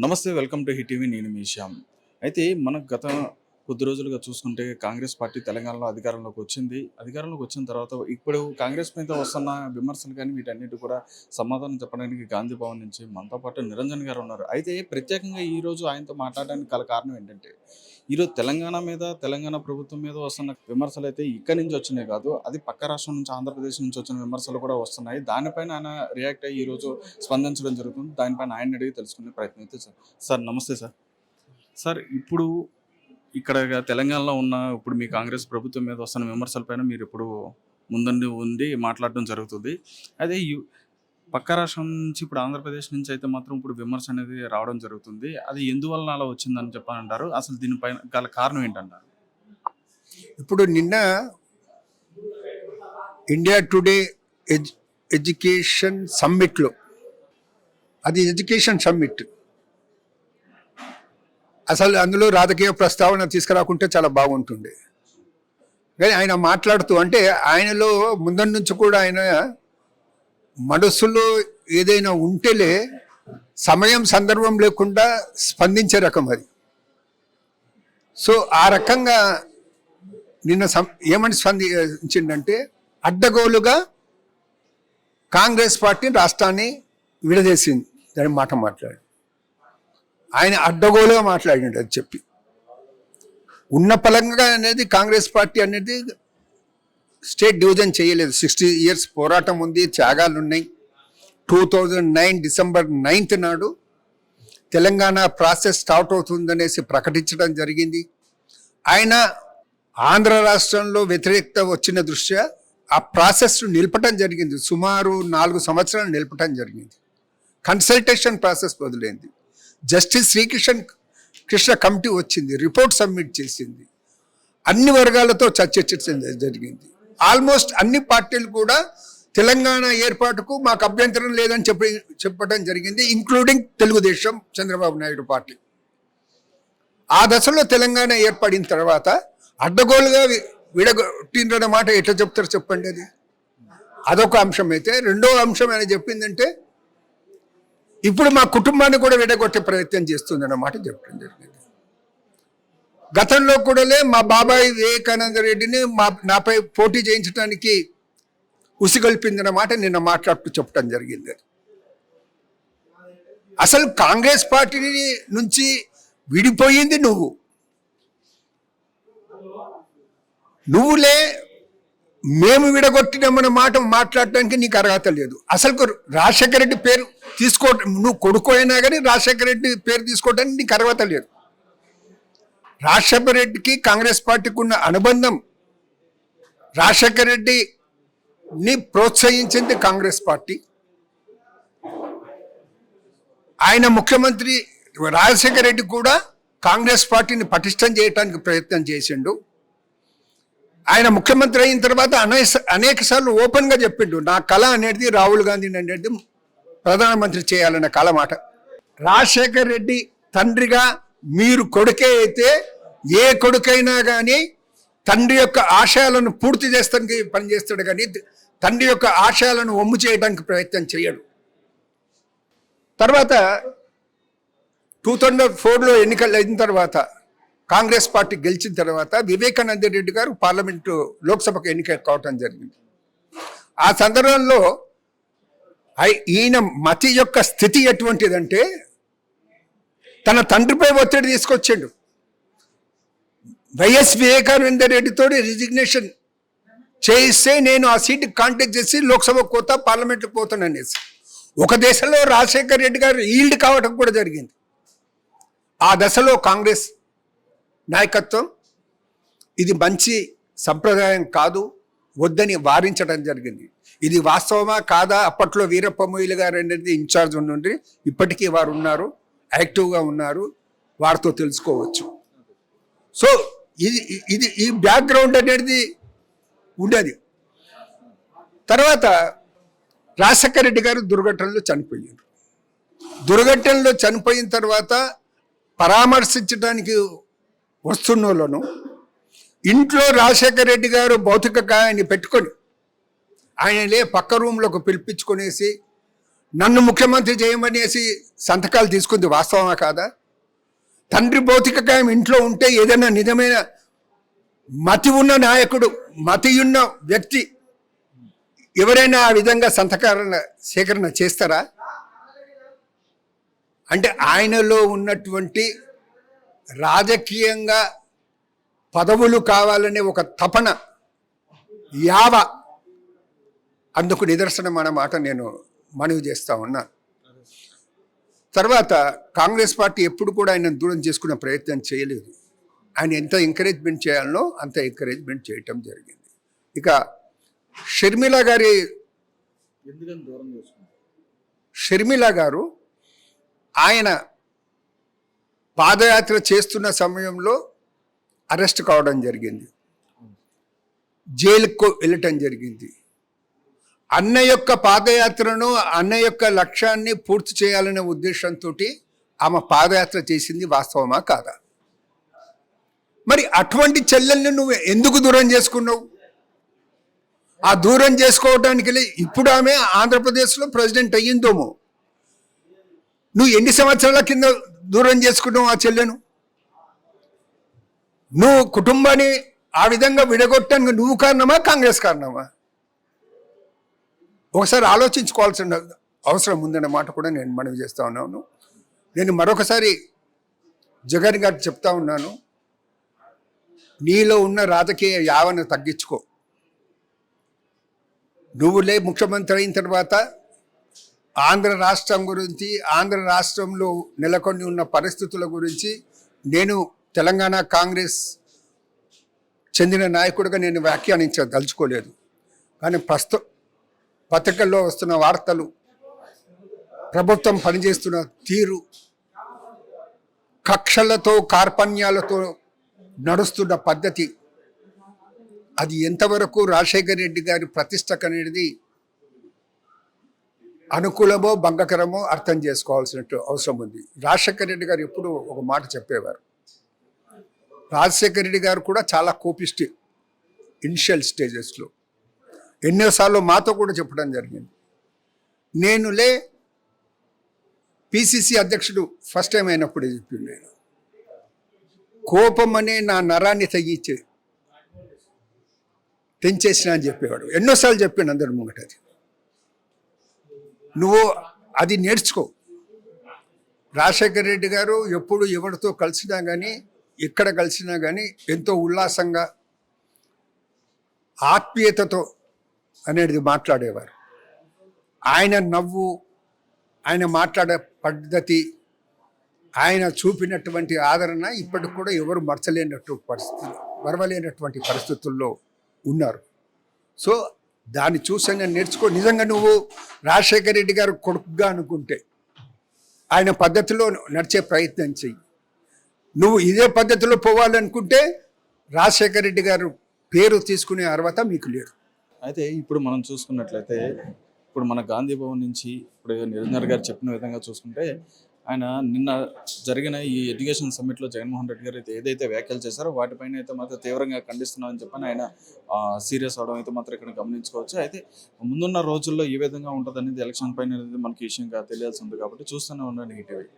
నమస్తే, welcome to hit TV. నేను మీ శ్యామ్. అయితే మనం గత కొద్ది రోజులుగా చూసుకుంటే కాంగ్రెస్ పార్టీ తెలంగాణలో అధికారంలోకి వచ్చిన తర్వాత ఇప్పుడు కాంగ్రెస్ మీద వస్తున్న విమర్శలు కానీ వీటన్నిటి కూడా సమాధానం చెప్పడానికి గాంధీ భవన్ నుంచి మనతో పాటు నిరంజన్ గారు ఉన్నారు. అయితే ప్రత్యేకంగా ఈరోజు ఆయనతో మాట్లాడడానికి గల కారణం ఏంటంటే ఈరోజు తెలంగాణ ప్రభుత్వం మీద వస్తున్న విమర్శలు అయితే ఇక్కడి నుంచి వచ్చినాయి కాదు, అది పక్క రాష్ట్రం నుంచి ఆంధ్రప్రదేశ్ నుంచి వచ్చిన విమర్శలు కూడా వస్తున్నాయి. దానిపైన ఆయన రియాక్ట్ అయ్యి ఈరోజు స్పందించడం జరుగుతుంది. దానిపైన ఆయన అడిగి తెలుసుకునే ప్రయత్నం అయితే సార్ నమస్తే సార్. సార్ ఇప్పుడు ఇక్కడ తెలంగాణలో ఉన్న ఇప్పుడు మీ కాంగ్రెస్ ప్రభుత్వం మీద వస్తున్న విమర్శలపైన మీరు ఇప్పుడు ముందండి ఉండి మాట్లాడడం జరుగుతుంది. అదే పక్క రాష్ట్రం నుంచి ఇప్పుడు ఆంధ్రప్రదేశ్ నుంచి అయితే మాత్రం ఇప్పుడు విమర్శ అనేది రావడం జరుగుతుంది. అది ఎందువలన అలా వచ్చిందని చెప్పాలంటారు? అసలు దీనిపైన గల కారణం ఏంటంటారు? ఇప్పుడు నిన్న ఇండియా టుడే ఎడ్యుకేషన్ సమ్మిట్లో, అది ఎడ్యుకేషన్ సమ్మిట్, అసలు అందులో రాజకీయ ప్రస్తావన తీసుకురాకుంటే చాలా బాగుంటుండే. కానీ ఆయన మాట్లాడుతూ అంటే ఆయనలో ముందు నుంచి కూడా ఆయన మనస్సులో ఏదైనా ఉంటేలే సమయం సందర్భం లేకుండా స్పందించే రకం అది. సో ఆ రకంగా నిన్న ఏమని స్పందించిందంటే అడ్డగోలుగా కాంగ్రెస్ పార్టీ రాష్ట్రాన్ని విడదీసింది దాని మాట మాట్లాడి ఆయన అడ్డగోలుగా మాట్లాడినాడు. అది చెప్పి ఉన్న పలంగా అనేది కాంగ్రెస్ పార్టీ అనేది స్టేట్ డివిజన్ చేయలేదు. 60 years పోరాటం ఉంది, త్యాగాలు ఉన్నాయి. 2009 December 9th నాడు తెలంగాణ ప్రాసెస్ స్టార్ట్ అవుతుందనేసి ప్రకటించడం జరిగింది. ఆయన ఆంధ్ర రాష్ట్రంలో వ్యతిరేకత వచ్చిన దృష్ట్యా ఆ ప్రాసెస్ను నిలపటం జరిగింది. సుమారు 4 సంవత్సరాలు నిలపటం జరిగింది. కన్సల్టేషన్ ప్రాసెస్ మొదలైంది. జస్టిస్ కృష్ణ కమిటీ వచ్చింది, రిపోర్ట్ సబ్మిట్ చేసింది, అన్ని వర్గాలతో చర్చించడం జరిగింది. ఆల్మోస్ట్ అన్ని పార్టీలు కూడా తెలంగాణ ఏర్పాటుకు మాకు అభ్యంతరం లేదని చెప్పడం జరిగింది, ఇంక్లూడింగ్ తెలుగుదేశం, చంద్రబాబు నాయుడు పార్టీ. ఆ దశలో తెలంగాణ ఏర్పడిన తర్వాత అడ్డగోలుగా విడగొట్టిన మాట ఎట్లా చెప్తారు చెప్పండి. అది అదొక అంశం. అయితే రెండో అంశం ఆయన చెప్పిందంటే ఇప్పుడు మా కుటుంబాన్ని కూడా విడగొట్టే ప్రయత్నం చేస్తుందన్నమాట చెప్పడం జరిగింది. గతంలో కూడా మా బాబాయ్ వివేకానంద రెడ్డిని నాపై పోటీ చేయించడానికి ఉసిగొల్పిందన్నమాట నిన్న మాట్లాడుతూ చెప్పడం జరిగింది. అసలు కాంగ్రెస్ పార్టీ నుంచి విడిపోయింది నువ్వులే, మేము విడగొట్టినామన్న మాట మాట్లాడటానికి నీకు అర్హత లేదు. అసలు రాజశేఖర రెడ్డి పేరు నువ్వు కొడుకు అయినా కానీ రాజశేఖర రెడ్డి పేరు తీసుకోవడానికి నీకు అర్హత లేదు. రాజశేఖర రెడ్డికి కాంగ్రెస్ పార్టీకి ఉన్న అనుబంధం, రాజశేఖర రెడ్డిని ప్రోత్సహించింది కాంగ్రెస్ పార్టీ. ఆయన ముఖ్యమంత్రి రాజశేఖర రెడ్డి కూడా కాంగ్రెస్ పార్టీని పటిష్టం చేయడానికి ప్రయత్నం చేసిండు. ఆయన ముఖ్యమంత్రి అయిన తర్వాత అనేక సార్లు ఓపెన్గా చెప్పిండు, నా కళ అనేది రాహుల్ గాంధీ అనేది ప్రధానమంత్రి చేయాలన్న కళ మాట. రాజశేఖర్ రెడ్డి తండ్రిగా మీరు కొడుకే అయితే ఏ కొడుకైనా కానీ తండ్రి యొక్క ఆశయాలను పూర్తి చేస్తానికి పనిచేస్తాడు, కానీ తండ్రి యొక్క ఆశయాలను ఒమ్ము చేయడానికి ప్రయత్నం చేయడు. తర్వాత 2004లో ఎన్నికలు అయిన తర్వాత కాంగ్రెస్ పార్టీ గెలిచిన తర్వాత వివేకానంద రెడ్డి గారు పార్లమెంటు లోక్సభకు ఎన్నిక కావటం జరిగింది. ఆ సందర్భంలో ఈయన మతి యొక్క స్థితి ఎటువంటిదంటే తన తండ్రిపై ఒత్తిడి తీసుకొచ్చిండు. వైఎస్ వివేకానంద రెడ్డితో రిజిగ్నేషన్ చేయిస్తే నేను ఆ సీటుకి కాంటాక్ట్ చేసి లోక్సభకు పోతా, పార్లమెంట్కి పోతాను అనేసి ఒక దశలో రాజశేఖర్ రెడ్డి గారు ఈల్డ్ కావటం కూడా జరిగింది. ఆ దశలో కాంగ్రెస్ నాయకత్వం ఇది మంచి సంప్రదాయం కాదు, వద్దని వారించడం జరిగింది. ఇది వాస్తవమా కాదా? అప్పట్లో వీరప్ప మొయిలి గారు అనేది ఇన్ఛార్జ్ ఉండి ఇప్పటికీ వారు ఉన్నారు, యాక్టివ్గా ఉన్నారు, వారితో తెలుసుకోవచ్చు. సో ఇది ఈ బ్యాక్గ్రౌండ్ అనేది ఉండేది. తర్వాత రాజశేఖర రెడ్డి గారు దుర్ఘటనలో చనిపోయారు. దుర్ఘటనలో చనిపోయిన తర్వాత పరామర్శించడానికి వస్తున్నోళ్ళను ఇంట్లో రాజశేఖర రెడ్డి గారు భౌతిక కాయాన్ని పెట్టుకొని ఆయనలే పక్క రూమ్లోకి పిలిపించుకునేసి నన్ను ముఖ్యమంత్రి చేయమనేసి సంతకాలు తీసుకుంది వాస్తవమా కాదా? తండ్రి భౌతికకాయం ఇంట్లో ఉంటే ఏదైనా నిజమైన మతి ఉన్న నాయకుడు, మతి ఉన్న వ్యక్తి ఎవరైనా ఆ విధంగా సంతకాల సేకరణ చేస్తారా? అంటే ఆయనలో ఉన్నటువంటి రాజకీయంగా పదవులు కావాలనే ఒక తపన, యావ, అందుకు నిదర్శనం అన్నమాట నేను మనవి చేస్తా ఉన్నాను. తర్వాత కాంగ్రెస్ పార్టీ ఎప్పుడు కూడా ఆయన దూరం చేసుకునే ప్రయత్నం చేయలేదు. ఆయన ఎంత ఎంకరేజ్మెంట్ చేయాలనో అంత ఎంకరేజ్మెంట్ చేయటం జరిగింది. ఇక షర్మిల గారి, షర్మిల గారు ఆయన పాదయాత్ర చేస్తున్న సమయంలో అరెస్ట్ కావడం జరిగింది, జైలుకు వెళ్ళటం జరిగింది. అన్న యొక్క పాదయాత్రను, అన్న యొక్క లక్ష్యాన్ని పూర్తి చేయాలనే ఉద్దేశంతో ఆమె పాదయాత్ర చేసింది వాస్తవమా కాదా? మరి అటువంటి చెల్లెల్ని నువ్వు ఎందుకు దూరం చేసుకున్నావు? ఆ దూరం చేసుకోవడానికి ఇప్పుడు ఆమె ఆంధ్రప్రదేశ్లో ప్రెసిడెంట్ అయ్యిందోమో. నువ్వు ఎన్ని సంవత్సరాల కింద దూరం చేసుకున్నావు ఆ చెల్లెను? నువ్వు కుటుంబాన్ని ఆ విధంగా విడగొట్టడానికి నువ్వు కారణమా, కాంగ్రెస్ కారణమా? ఒకసారి ఆలోచించుకోవాల్సిన అవసరం ఉందన్న మాట కూడా నేను మనవి చేస్తూ ఉన్నాను. నేను మరొకసారి జగన్ గారికి చెప్తా ఉన్నాను, నీలో ఉన్న రాజకీయ యావను తగ్గించుకో. నువ్వులే ముఖ్యమంత్రి అయిన తర్వాత ఆంధ్ర రాష్ట్రం గురించి, ఆంధ్ర రాష్ట్రంలో నెలకొని ఉన్న పరిస్థితుల గురించి నేను తెలంగాణ కాంగ్రెస్ చెందిన నాయకుడిగా నేను వ్యాఖ్యానించదలుచుకోలేదు. కానీ పత్రికల్లో వస్తున్న వార్తలు, ప్రభుత్వం పనిచేస్తున్న తీరు, కక్షలతో కార్పణ్యాలతో నడుస్తున్న పద్ధతి, అది ఎంతవరకు రాజశేఖర రెడ్డి గారి ప్రతిష్టకు అనేది అనుకూలమో భంగకరమో అర్థం చేసుకోవాల్సిన అవసరం ఉంది. రాజశేఖర రెడ్డి గారు ఎప్పుడు ఒక మాట చెప్పేవారు, రాజశేఖర రెడ్డి గారు కూడా చాలా కోపిష్టి ఇనిషియల్ స్టేజెస్లో. ఎన్నోసార్లు మాతో కూడా చెప్పడం జరిగింది. నేనులే పిసిసి అధ్యక్షుడు ఫస్ట్ టైం అయినప్పుడు చెప్పింది, నేను కోపం అనే నా నరాన్ని తెంచేసిన అని చెప్పేవాడు. ఎన్నోసార్లు చెప్పాను అందరి ముంగట. అది నువ్వు అది నేర్చుకో. రాజశేఖర రెడ్డి గారు ఎప్పుడు ఎవరితో కలిసినా కానీ, ఎక్కడ కలిసినా కానీ ఎంతో ఉల్లాసంగా, ఆత్మీయతతో అనేది మాట్లాడేవారు. ఆయన నవ్వు, ఆయన మాట్లాడే పద్ధతి, ఆయన చూపినటువంటి ఆదరణ ఇప్పటికి కూడా ఎవరు మరవలేనటువంటి పరిస్థితుల్లో ఉన్నారు. సో దాన్ని చూసి నేను నేర్చుకో. నిజంగా నువ్వు రాజశేఖర రెడ్డి గారు కొడుకుగా అనుకుంటే ఆయన పద్ధతిలో నడిచే ప్రయత్నం చెయ్యి. నువ్వు ఇదే పద్ధతిలో పోవాలనుకుంటే రాజశేఖర రెడ్డి గారు పేరు తీసుకునే అర్హత మీకు లేదు. అయితే ఇప్పుడు మనం చూసుకున్నట్లయితే, ఇప్పుడు మన గాంధీ భవన్ నుంచి ఇప్పుడు నిరంజన్ గారు చెప్పిన విధంగా చూసుకుంటే, ఆయన నిన్న జరిగిన ఈ ఎడ్యుకేషన్ సమ్మిట్లో జగన్మోహన్ రెడ్డి గారు అయితే ఏదైతే వ్యాఖ్యలు చేశారో వాటిపైన అయితే మాత్రం తీవ్రంగా ఖండిస్తున్నామని చెప్పని ఆయన సీరియస్ అవడం అయితే మాత్రం ఇక్కడ గమనించుకోవచ్చు. అయితే ముందున్న రోజుల్లో ఏ విధంగా ఉంటుంది అనేది ఎలక్షన్ పైన అనేది మనకి విషయంగా తెలియాల్సి ఉంది కాబట్టి చూస్తూనే ఉండండి ఈటీవీ.